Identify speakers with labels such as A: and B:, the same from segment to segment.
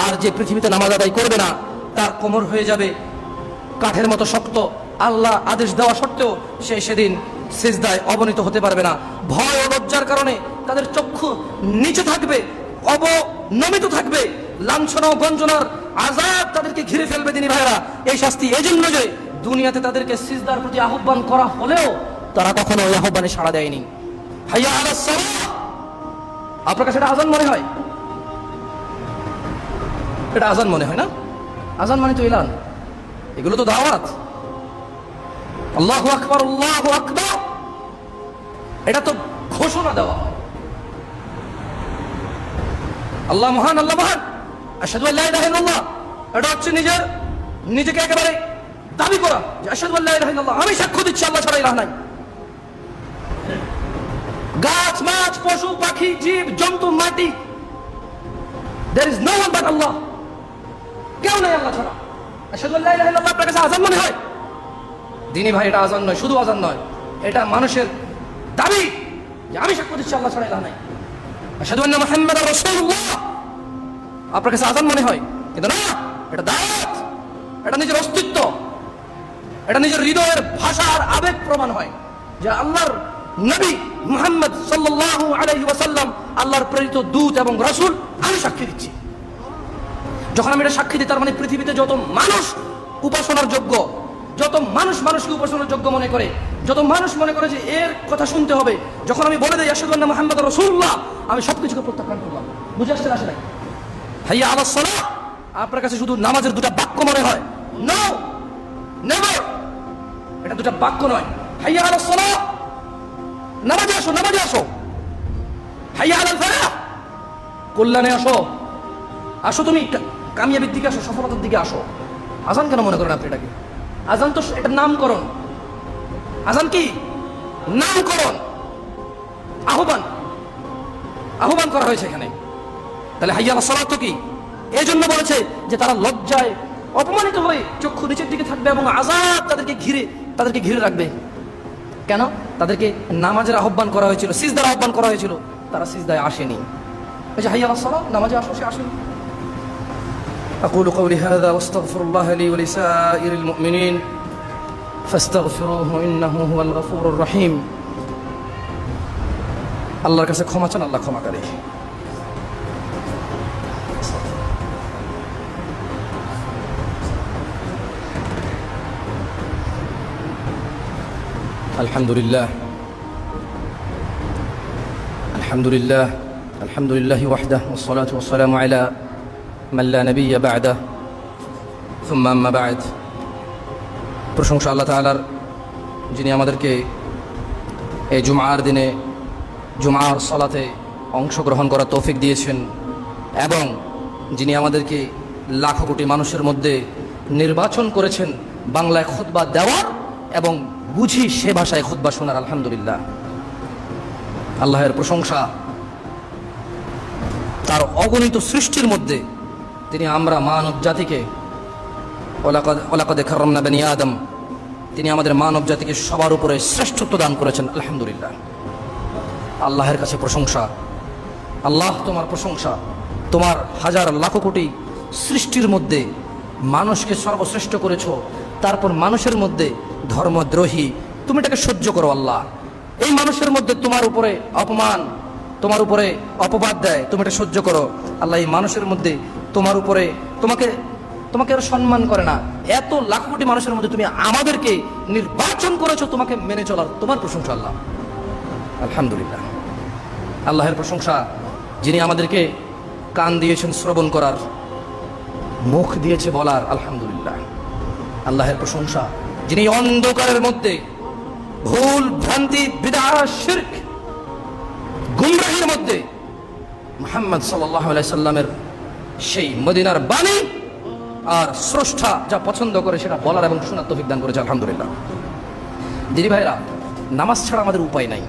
A: আর যে পৃথিবীতে নামাজ আদায় করবে না তার কোমর হয়ে যাবে কাঠের মতো শক্ত। আল্লাহ আদেশ দেওয়া সত্ত্বেও সে সেদিন সিজদায় অবনীত হতে পারবে না। ভয় ও লজ্জার কারণে তাদের চক্ষু নিচে থাকবে, অবনমিত থাকবে। লাঞ্ছনা ও গঞ্জনার আযাব তাদেরকে ঘিরে ফেলবে। দিনী ভাইরা, এই শাস্তি এজন্য যে দুনিয়াতে তাদেরকে সিজদার প্রতি আহ্বান করা হলেও তারা কখনো ওই আহ্বানে সাড়া দেয়নি। হাইয়া আলাস সালাহ, আপনার কাছে এটা আযান মনে হয়? এটা আযান মনে হয় না? আযান মানে তো এলান, এগুলো তো দাওয়াত। আল্লাহু আকবার, আল্লাহু আকবার, এটা তো ঘোষণা দেওয়া হয়। আল্লাহ মহান, আল্লাহ মহান, আশহাদু আল্লা ইলাহা ইল্লাল্লাহ, এটা হচ্ছে নিজেকে একেবারে দাবি করা যে আশহাদু আল্লা ইলাহা ইল্লাল্লাহ, আমি সাক্ষ্য দিচ্ছি আল্লাহ ছাড়া ইলাহ নাই। গাছ, মাছ, পশু, পাখি, জীব জন্তু, মাটি, there is no one but Allah, কেউ নাই আল্লাহ ছাড়া। আশহাদু আল্লা ইলাহা ইল্লাল্লাহ আপনার কাছে আযান মনে হয়? দিনী ভাই, এটা আযান নয়, শুধু আযান নয়, এটা মানুষের দাবি যে আমি সাক্ষ্য দিচ্ছি আল্লাহ ছাড়া ইলাহ নাই। আশহাদু আন্না মুহাম্মাদার রাসূলুল্লাহ আপনার কাছে আযান মনে হয়, কিন্তু না, এটা দাওয়াত, এটা নিজের অস্তিত্ব, এটা নিজের হৃদয়ের ভাষা আর আবেগ প্রমাণ হয় যে আল্লাহর নবী মুহাম্মদ সাল্লাল্লাহু আলাইহি ওয়াসাল্লাম আল্লাহর প্রেরিত দূত এবং রাসূল, আমি সাক্ষী দিচ্ছি। যখন আমি এটা সাক্ষী দিই, তার মানে পৃথিবীতে যত মানুষ উপাসনার যোগ্য, যত মানুষ মানুষকে উপাসনার যোগ্য মনে করে, যত মানুষ মনে করে যে এর কথা শুনতে হবে, যখন আমি বলে দেই আশহাদু আন্না মুহাম্মাদার রাসূলুল্লাহ, আমি সবকিছুকে প্রত্যাখ্যান করলাম। বুঝে আসছে আসে নাই? হাইয়া আলাস সালাহ আপনার কাছে শুধু নামাজের দুটা বাক্য মনে হয়? নো, নেভার, এটা দুটা বাক্য নয়। হাইয়া আলাস সালাহ, নামাজে আসো, নামাজে আসো। হাইয়া আলাল ফালাহ, কল্যাণে আসো, আসো, তুমি কামিয়াবির দিকে আসো, সফলতার দিকে আসো। আযান কেন মনে করেন আপনি এটাকে? আযান তো এটা নামকরণ। আযান কি? নামকরণ, আহ্বান করা হয়েছে এখানে। তাহলে হাইয়া আলাস সালাহ তো কি? এই জন্য বলেছে যে তারা লজ্জায় অপমানিত হয়ে চক্ষু নিচের দিকে থাকবে এবং আযাব তাদেরকে ঘিরে রাখবে। কেন? তাদেরকে নামাজের আহ্বান করা হয়েছিল, সিজদার আহ্বান করা হয়েছিল, তারা সিজদায় আসেনি। এই যে হাইয়া আলাস সালাহ, নামাজে আসো, সে আসেনি। أقول قولي هذا واستغفر الله لي ولسائر المؤمنين فاستغفروه إنه هو الغفور الرحيم। আল্লাহর কাছে ক্ষমা চান, আল্লাহ ক্ষমা করে। আলহামদুলিল্লাহ, আলহামদুলিল্লাহ, আলহামদুলিল্লাহি ওয়াহদাহু ওয়াসসালাতু ওয়াসসালামু আলা মান লা নাবিয়্যা বা'দাহু সুম্মা আম্মা বা'দ। প্রশংসা আল্লাহ তাআলার, যিনি আমাদেরকে এই জুমআর দিনে জুমআর সালাতে অংশগ্রহণ করার তৌফিক দিয়েছেন এবং যিনি আমাদেরকে লাখো কোটি মানুষের মধ্যে নির্বাচন করেছেন বাংলায় খুতবা দেওয়ার এবং বুঝি সে ভাষায় খুতবা শোনার। আলহামদুলিল্লাহ, আল্লাহের প্রশংসা। তার অগণিত সৃষ্টির মধ্যে তিনি আমরা মানব জাতিকে ওয়ালাকাদ কাররামনা বানি আদম, তিনি আমাদের মানব জাতিকে সবার উপরে শ্রেষ্ঠত্ব দান করেছেন। আলহামদুলিল্লাহ, আল্লাহের কাছে প্রশংসা। আল্লাহ, তোমার প্রশংসা। তোমার হাজার লাখো কোটি সৃষ্টির মধ্যে মানুষকে সর্বশ্রেষ্ঠ করেছো, তারপর মানুষের মধ্যে ধর্মদ্রোহী তুমি এটাকে সহ্য করো। আল্লাহ, এই মানুষের মধ্যে তোমার উপরে অপমান, তোমার উপরে অপবাদ দেয়, তুমি এটা সহ্য করো। আল্লাহ, এই মানুষের মধ্যে তোমার উপরে তোমাকে আর সম্মান করে না, এত লাখ কোটি মানুষের মধ্যে তুমি আমাদেরকে নির্বাচন করেছো তোমাকে মেনে চলার, তোমার প্রশংসা আল্লাহ। আলহামদুলিল্লাহ, আল্লাহের প্রশংসা, যিনি আমাদেরকে কান দিয়েছেন শ্রবণ করার, মুখ দিয়েছে বলার। আলহামদুলিল্লাহ, আল্লাহের প্রশংসা, যিনি অন্ধকারের মধ্যে ভুল ভ্রান্তি বিদআত শিরক গুমরাহির মধ্যে মুহাম্মদ সাল্লাল্লাহু আলাইহি সাল্লামের সেই মদিনার বাণী আর স্রষ্টা যা পছন্দ করে সেটা বলার এবং শোনার তৌফিক দান করেছে। আলহামদুলিল্লাহ, দিদি ভাইরা, নামাজ ছাড়া আমাদের উপায় নাই।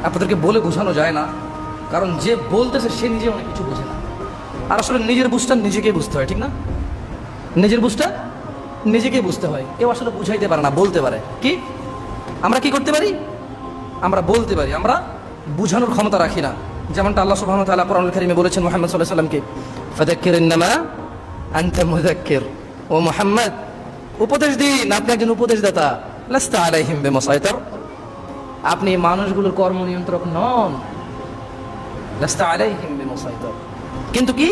A: আপনাদেরকে বলে বোঝানো যায় না, কারণ যে বলতেছে সে নিজে অনেক কিছু বোঝে না। আর আসলে নিজের বুঝটা নিজেকেই বুঝতে হয়, ঠিক না? নিজের বুঝটা নিজেকেই বুঝতে হয়। কেউ আসলে বুঝাইতে পারে না, বলতে পারে। কি আমরা কি করতে পারি? আমরা বলতে পারি, আমরা বুঝানোর ক্ষমতা রাখি না। যেমনটা আল্লাহ সুবহানাহু ওয়া তাআলা কোরআনুল কারীমে বলেছেন মুহাম্মদ সাল্লাল্লাহু আলাইহি ওয়াসাল্লামকে, ফাযাক্কির ইন্নামা আনতা মুযাক্কির। ও মুহাম্মদ, উপদেশ দিন, আপনি একজন উপদেশদাতা। লাস্তা আলাইহিম বিমুসাইতির, আপনি মানুষগুলোর কর্ম নিয়ন্ত্রক নন। লাস্তা আলাইহিম বিমুসাইতির, কিন্তু কি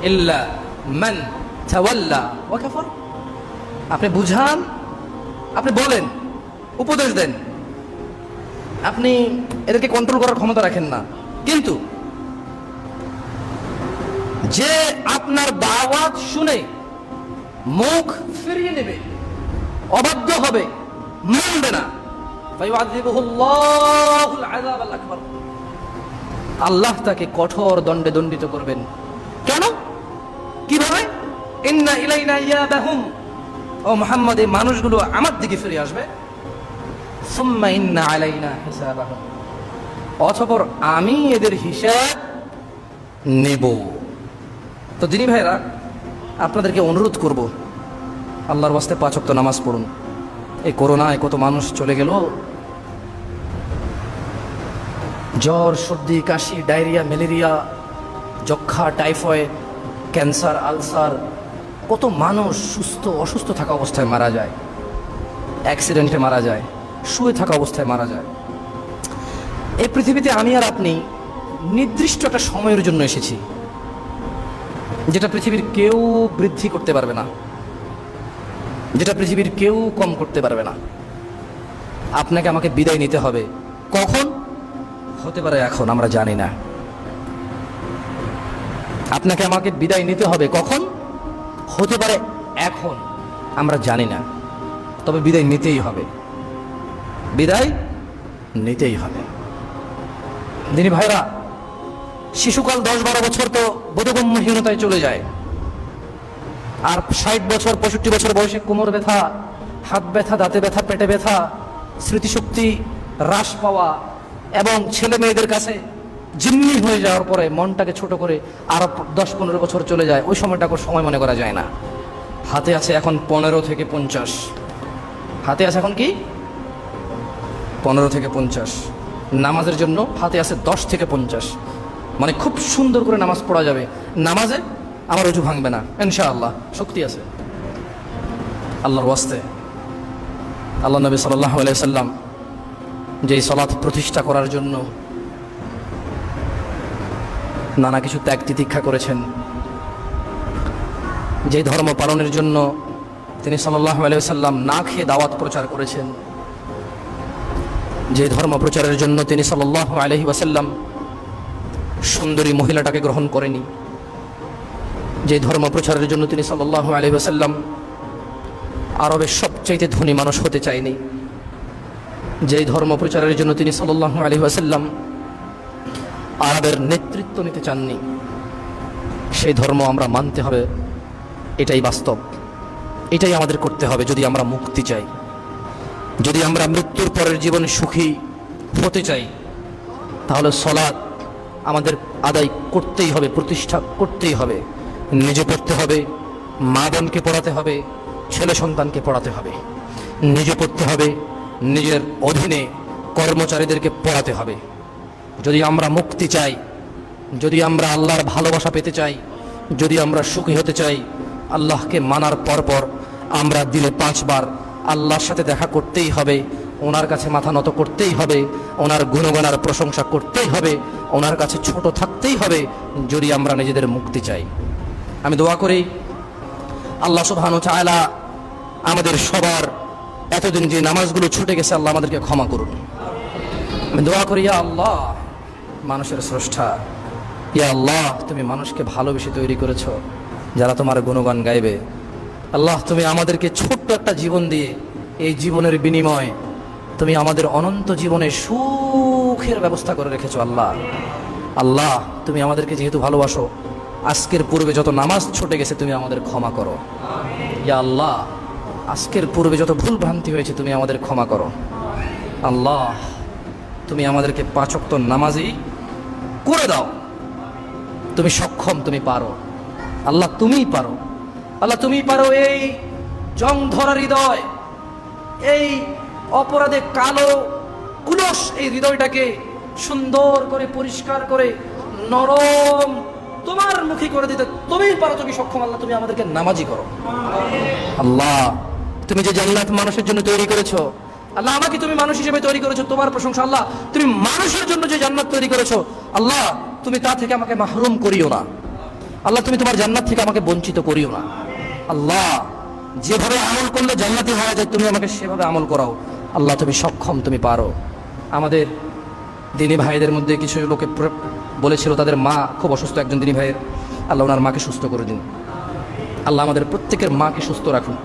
A: ইল্লা মান তাওয়াল্লা ওয়া কাফার, আপনি বুঝান, আপনি বলেন, উপদেশ দেন, আপনি এদেরকে কন্ট্রোল করার ক্ষমতা রাখেন না। কিন্তু যে আপনার দাওয়াত শুনে মুখ ফিরিয়ে নেবে, অবাধ্য হবে, মানবে না, ফায়ুআযিবুহুল্লাহুল আযাবাল আকবার, আল্লাহ তাকে কঠোর দণ্ডে দণ্ডিত করবেন। কেন, কিভাবে? ইন্না ইলাইনা ইয়াবাহুম, ও মুহাম্মদ, এই মানুষগুলো আমার দিকে ফিরে আসবে। সুম্মা ইন্না আলাইনা হিসাবাহুম, অতঃপর আমি এদের হিসাব নেব। তো দিনী ভাইরা, আপনাদেরকে অনুরোধ করব, আল্লাহর ওয়াস্তে 5 ওয়াক্ত নামাজ পড়ুন। এই করোনায় কত মানুষ চলে গেল, জ্বর, সর্দি, কাশি, ডায়রিয়া, ম্যালেরিয়া, যক্ষা, টাইফয়েড, ক্যান্সার, আলসার, কত মানুষ সুস্থ অসুস্থ থাকা অবস্থায় মারা যায়, অ্যাক্সিডেন্টে মারা যায়, শুয়ে থাকা অবস্থায় মারা যায়। এই পৃথিবীতে আমি আর আপনি নির্দিষ্ট একটা সময়ের জন্য এসেছি, যেটা পৃথিবীর কেউ বৃদ্ধি করতে পারবে না, যেটা পৃথিবীর কেউ কম করতে পারবে না। আপনাকে আমাকে বিদায় নিতে হবে। কখন? হতে পারে এখন, আমরা জানি না। আপনাকে আমাকে বিদায় নিতে হবে কখন? হতে পারে এখন, আমরা জানি না। তবে বিদায় নিতেই হবে, বিদায় নিতেই হবে। দিনী ভাইরা, শিশুকাল 10-12 বছর তো বোধগম্যহীনতায় চলে যায়, আর 60 বছর 65 বছর বয়সে কোমর ব্যথা, হাত ব্যথা, দাঁতে ব্যথা, পেটে ব্যথা, স্মৃতিশক্তি হ্রাস পাওয়া, এবং ছেলে মেয়েদের কাছে জিম্মি হয়ে যাওয়ার পরে মনটাকে ছোট করে আরো 10-15 বছর চলে যায়। ওই সময়টাকে সময় মনে করা যায় না। হাতে আছে এখন 15 থেকে 50, হাতে আছে এখন কি 15 থেকে 50। নামাজের জন্য হাতে আছে 10 থেকে 50, মানে খুব সুন্দর করে নামাজ পড়া যাবে। নামাজে আমার অজু ভাঙবে না ইনশাআল্লাহ, শক্তি আছে আল্লাহর ওয়াস্তে। আল্লাহ নবী সাল্লাল্লাহু আলাইহি সাল্লাম যে সালাত প্রতিষ্ঠা করার জন্য নানা কিছু ত্যাগ তিতিক্ষা করেছেন, যে ধর্ম পালনের জন্য তিনি সাল্লাল্লাহু আলাইহি সাল্লাম না খেয়ে দাওয়াত প্রচার করেছেন, যে ধর্ম প্রচারের জন্য তিনি সাল্লাল্লাহু আলাইহি ওয়াসাল্লাম সুন্দরী মহিলাটাকে গ্রহণ করেনি, যে ধর্ম প্রচারের জন্য তিনি সাল্লাল্লাহু আলাইহি ওয়াসাল্লাম আরবের সবচাইতে ধনী মানুষ হতে চায়নি, যে ধর্ম প্রচারের জন্য তিনি সাল্লাল্লাহু আলাইহি ওয়াসাল্লাম আরবের নেতৃত্ব নিতে চাননি, সেই ধর্ম আমরা মানতে হবে। এটাই বাস্তব, এটাই আমাদের করতে হবে যদি আমরা মুক্তি চাই, যদি আমরা মৃত্যুর পরের জীবনে সুখী হতে চাই। তাহলে সালাত আমাদের আদায় করতেই হবে, প্রতিষ্ঠা করতেই হবে। নিজে পড়তে হবে, মা বোনকে পড়াতে হবে, ছেলে সন্তানকে পড়াতে হবে। নিজে পড়তে হবে, নিজের অধীনে কর্মচারীদেরকে পড়াতে হবে। যদি আমরা মুক্তি চাই, যদি আমরা আল্লাহর ভালোবাসা পেতে চাই, যদি আমরা সুখী হতে চাই, আল্লাহকে মানার পরপর আমরা দিনে 5 বার আল্লাহর সাথে দেখা করতেই হবে, ওনার কাছে মাথা নত করতেই হবে, ওনার গুণগানার প্রশংসা করতেই হবে, ওনার কাছে ছোট থাকতেই হবে, যদি আমরা নিজেদের মুক্তি চাই। আমি দোয়া করি আল্লাহ সুবহানাহু ওয়া তাআলা আমাদের সবার এতদিন যে নামাজগুলো ছুটে গেছে, আল্লাহ আমাদেরকে ক্ষমা করুন। আমি দোয়া করি, ইয়া আল্লাহ, মানুষের স্রষ্টা, ইয়া আল্লাহ, তুমি মানুষকে ভালোবেসে তৈরি করেছো যারা তোমার গুণগান গাইবে। আল্লাহ, তুমি আমাদেরকে ছোট্ট একটা জীবন দিয়ে, এই জীবনের বিনিময়ে তুমি আমাদের অনন্ত জীবনে সুখের ব্যবস্থা করে রেখেছো। আল্লাহ, আল্লাহ, তুমি আমাদেরকে যেহেতু ভালোবাসো, আজকের পূর্বে যত নামাজ ছুটে গেছে তুমি আমাদের ক্ষমা করো। ইয়া আল্লাহ, আজকের পূর্বে যত ভুল ভ্রান্তি হয়েছে তুমি আমাদের ক্ষমা করো। আল্লাহ, তুমি আমাদেরকে 5 ওয়াক্ত নামাজি করে দাও। তুমি সক্ষম, তুমি পারো। আল্লাহ, তুমিই পারো। আল্লাহ, তুমিই পারো এই জং ধরা হৃদয়, এই অপরাধে কালো কুলস এই হৃদয়টাকে সুন্দর করে পরিষ্কার করে নরম তোমার মুখী করে দিতে তুমিই পারো, তুমি সক্ষম। আল্লাহ তুমি আমাদেরকে নামাজি করো। আল্লাহ তুমি যে জান্নাত মানুষের জন্য তৈরি করেছো, আল্লাহ আমাকে তুমি মানুষ হিসেবে তৈরি করেছো, তোমার প্রশংসা। আল্লাহ তুমি মানুষের জন্য যে জান্নাত তৈরি করেছো, আল্লাহ তুমি তা থেকে আমাকে মাহরুম করিও না। আল্লাহ তুমি তোমার জান্নাত থেকে আমাকে বঞ্চিত করিও না। আল্লাহ যেভাবে আমল করলে জান্নাতি হওয়া যায় তুমি আমাকে সেভাবে আমল করাও। আল্লাহ তুমি সক্ষম, তুমি পারো। আমাদের দিনী ভাইদের মধ্যে কিছু লোকে বলেছিল তাদের মা খুব অসুস্থ, একজন দিনী ভাইয়ের। আল্লাহ ওনার মাকে সুস্থ করে দিন। আল্লাহ আমাদের প্রত্যেকের মাকে সুস্থ রাখুন।